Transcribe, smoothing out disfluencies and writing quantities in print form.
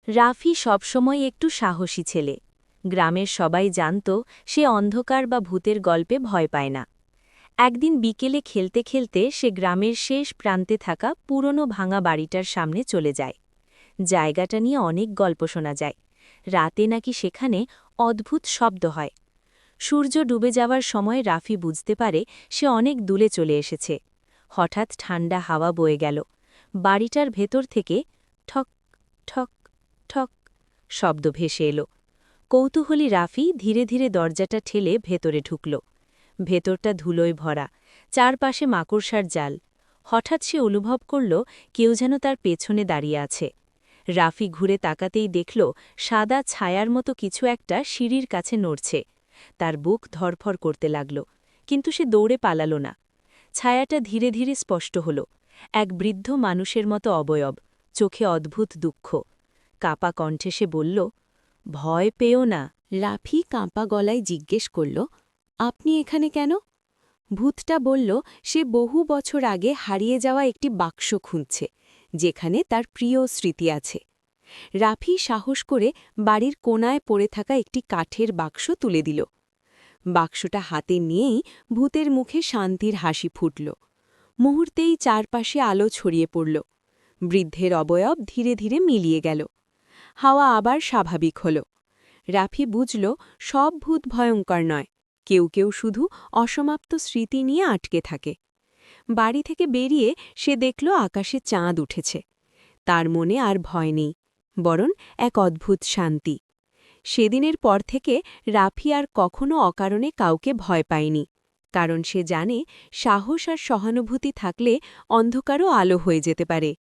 রাফি সবসময় একটু সাহসী ছেলে। গ্রামের সবাই জানত সে অন্ধকার বা ভূতের গল্পে ভয় পায় না। একদিন বিকেলে খেলতে খেলতে সে গ্রামের শেষ প্রান্তে থাকা পুরনো ভাঙা বাড়িটার সামনে চলে যায়। জায়গাটা নিয়ে অনেক গল্প শোনা যায়। রাতে নাকি সেখানে অদ্ভুত শব্দ হয়। সূর্য ডুবে যাওয়ার সময় রাফি বুঝতে পারে সে অনেক দূরে চলে এসেছে। হঠাৎ ঠান্ডা হাওয়া বয়ে গেল। বাড়িটার ভেতর থেকে ঠক ঠক ঠক শব্দ ভেসে এলো। কৌতূহলী রাফি ধীরে ধীরে দরজাটা ঠেলে ভেতরে ঢুকল। ভেতরটা ধুলোয় ভরা, চারপাশে মাকড়সার জাল। হঠাৎ সে অনুভব করল কেউ যেন তার পেছনে দাঁড়িয়ে আছে। রাফি ঘুরে তাকাতেই দেখল সাদা ছায়ার মতো কিছু একটা সিঁড়ির কাছে নড়ছে। তার বুক ধরফর করতে লাগল, কিন্তু সে দৌড়ে পালাল না। ছায়াটা ধীরে ধীরে স্পষ্ট হল। এক বৃদ্ধ মানুষের মতো অবয়ব, চোখে অদ্ভুত দুঃখ। কাঁপা কণ্ঠে সে বলল, ভয় পেও না। রাফি কাঁপা গলায় জিজ্ঞেস করল, আপনি এখানে কেন? ভূতটা বলল সে বহু বছর আগে হারিয়ে যাওয়া একটি বাক্স খুঁজছে, যেখানে তার প্রিয় স্মৃতি আছে। রাফি সাহস করে বাড়ির কোণায় পড়ে থাকা একটি কাঠের বাক্স তুলে দিল। বাক্সটা হাতে নিয়েই ভূতের মুখে শান্তির হাসি ফুটল। মুহূর্তেই চারপাশে আলো ছড়িয়ে পড়ল। বৃদ্ধের অবয়ব ধীরে ধীরে মিলিয়ে গেল। হাওয়া আবার স্বাভাবিক হল। রাফি বুঝল সব ভূত ভয়ঙ্কর নয়, কেউ কেউ শুধু অসমাপ্ত স্মৃতি নিয়ে আটকে থাকে। বাড়ি থেকে বেরিয়ে সে দেখল আকাশে চাঁদ উঠেছে। তার মনে আর ভয় নেই, বরং এক অদ্ভুত শান্তি। সেদিনের পর থেকে রাফি আর কখনো অকারণে কাউকে ভয় পায়নি, কারণ সে জানে সাহস আর সহানুভূতি থাকলে অন্ধকারও আলো হয়ে যেতে পারে।